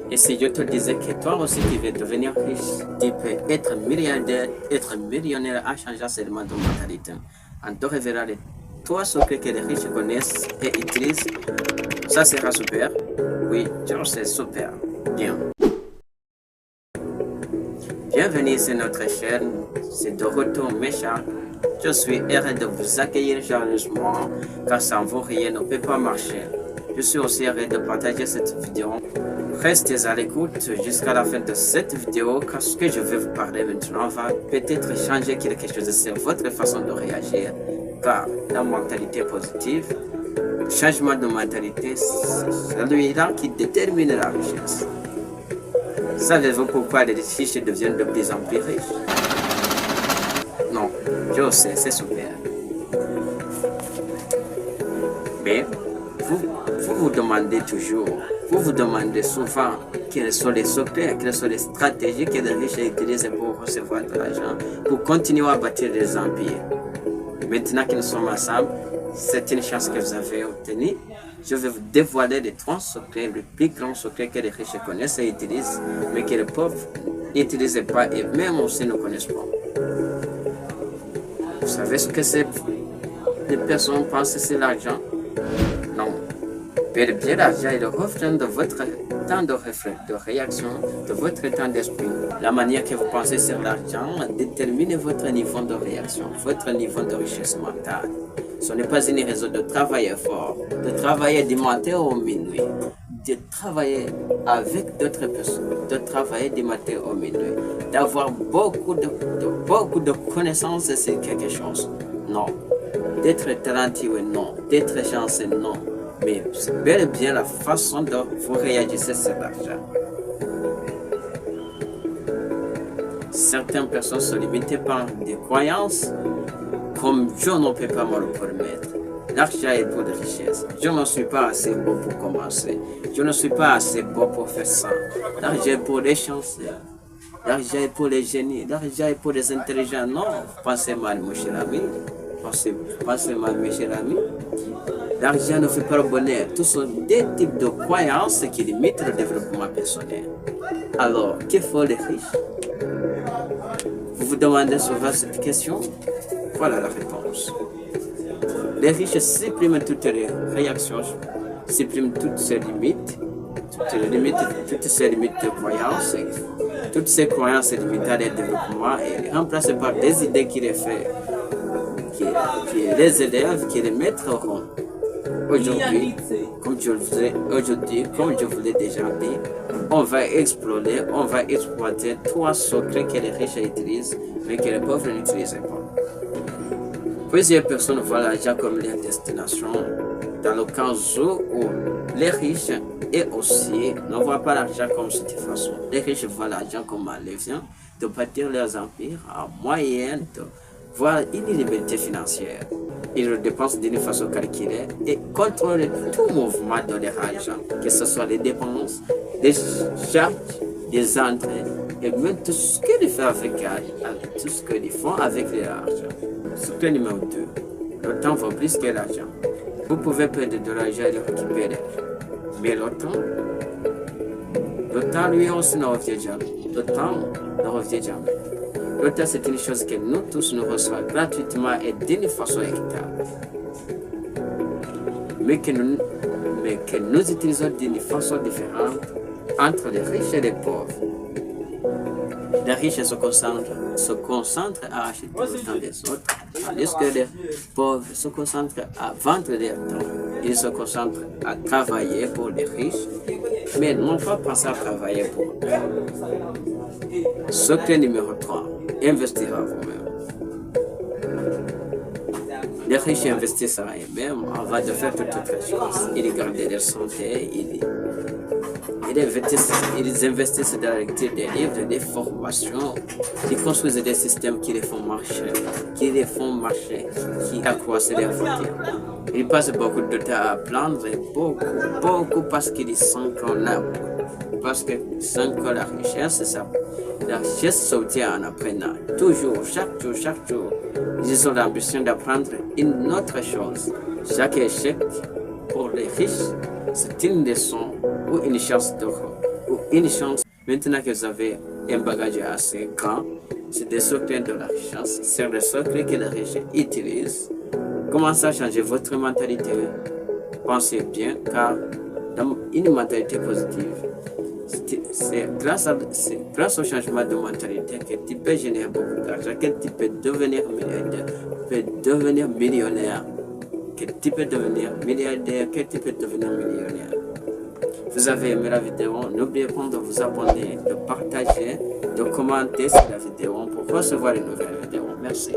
Et si je te disais que toi aussi tu veux devenir riche, tu peux être milliardaire, être millionnaire en changeant seulement de mentalité. On te révélera les trois secrets que les riches connaissent et utilisent. Ça sera super. Oui, c'est super. Bien. Bienvenue sur notre chaîne. C'est de retour méchant. Je suis heureux de vous accueillir chaleureusement car sans vous rien ne peut pas marcher. Je suis aussi heureux de partager cette vidéo. Restez à l'écoute jusqu'à la fin de cette vidéo car ce que je vais vous parler maintenant va peut-être changer quelque chose sur votre façon de réagir. Car la mentalité positive, le changement de mentalité, c'est celui-là qui détermine la richesse. Savez-vous pourquoi les riches deviennent de plus en plus riches? Non, je sais, c'est super. Mais vous demandez toujours, vous vous demandez souvent quels sont les secrets, quelles sont les stratégies que les riches utilisent pour recevoir de l'argent, pour continuer à bâtir des empires. Maintenant que nous sommes ensemble, c'est une chance que vous avez obtenue. Je vais vous dévoiler les trois secrets, les plus grands secrets que les riches connaissent et utilisent, mais que les pauvres n'utilisent pas et même aussi ne connaissent pas. Vous savez ce que c'est? Les personnes pensent c'est l'argent? Non. Mais bien l'argent est le reflet de votre temps de réaction, de votre temps d'esprit. La manière que vous pensez sur l'argent détermine votre niveau de réaction, votre niveau de richesse mentale. Ce n'est pas une raison de travailler fort, de travailler du matin au minuit, de travailler avec d'autres personnes, de travailler du matin au minuit, d'avoir beaucoup de connaissances sur quelque chose. Non. D'être talentueux, non. D'être chanceux, non. Mais c'est bel et bien la façon dont vous réagissez sur l'argent. Certaines personnes se limitent par des croyances comme je ne peux pas me le permettre. L'argent est pour la richesse. Je ne suis pas assez beau pour commencer. Je ne suis pas assez beau pour faire ça. L'argent est pour les chanceux. L'argent est pour les génies. L'argent est pour les intelligents. Non, pensez mal, mon cher ami. Pensez mal, mes chers amis. L'argent ne fait pas le bonheur. Tous sont des types de croyances qui limitent le développement personnel. Alors, que font les riches? Vous vous demandez souvent cette question? Voilà la réponse. Les riches suppriment toutes les réactions, suppriment toutes ces limites, toutes ces limites de croyances, toutes ces croyances limitées à leur développement et les remplacent par des idées qui les font, qui les élèvent, qui les mettront. Aujourd'hui, comme je vous l'ai déjà dit, on va explorer, on va exploiter trois secrets que les riches utilisent, mais que les pauvres n'utilisent pas. Plusieurs personnes voient l'argent comme leur destination, dans le cas où les riches et aussi ne voient pas l'argent comme cette façon. Les riches voient l'argent comme un levier de bâtir leurs empires à moyen de voir une liberté financière. Ils le dépensent d'une façon calculée et contrôlent tout mouvement de leur argent, que ce soit les dépenses, les charges, les entrées et même tout ce qu'ils font avec leur argent. Secret numéro 2. Le temps vaut plus que l'argent. Vous pouvez perdre de l'argent et le récupérer. Mais le temps lui aussi ne revient jamais. Le temps ne revient jamais. Le temps, c'est une chose que nous tous nous recevons gratuitement et d'une façon équitable. Mais que nous utilisons d'une façon différente entre les riches et les pauvres. Les riches se concentrent à acheter le temps des autres, tandis que les pauvres se concentrent à vendre leur temps. Ils se concentrent à travailler pour les riches, mais non pas penser à travailler pour eux. Secret numéro 3. Investir à vous-même. Les riches investissent à eux-mêmes avant de faire toutes autres choses. Ils gardent leur santé, ils investissent dans la lecture des livres, des formations, ils construisent des systèmes qui les font marcher, qui accroissent leur fortune. Ils passent beaucoup de temps à apprendre, beaucoup parce qu'ils sentent qu'on a, parce qu'ils sentent que la richesse s'obtient en apprenant. Toujours, chaque jour, ils ont l'ambition d'apprendre une autre chose. Chaque échec pour les riches, c'est une leçon ou une chance d'or ou une chance. Maintenant que vous avez un bagage assez grand, c'est des secrets de la richesse. C'est le secret que les riches utilisent. Commencez à changer votre mentalité. Pensez bien, car une mentalité positive, c'est grâce au changement de mentalité que tu peux générer beaucoup d'argent, que tu peux devenir milliardaire, que tu peux devenir millionnaire, que tu peux devenir milliardaire, que tu peux devenir millionnaire. Vous avez aimé la vidéo, n'oubliez pas de vous abonner, de partager, de commenter sur la vidéo pour recevoir une nouvelle vidéo. Merci.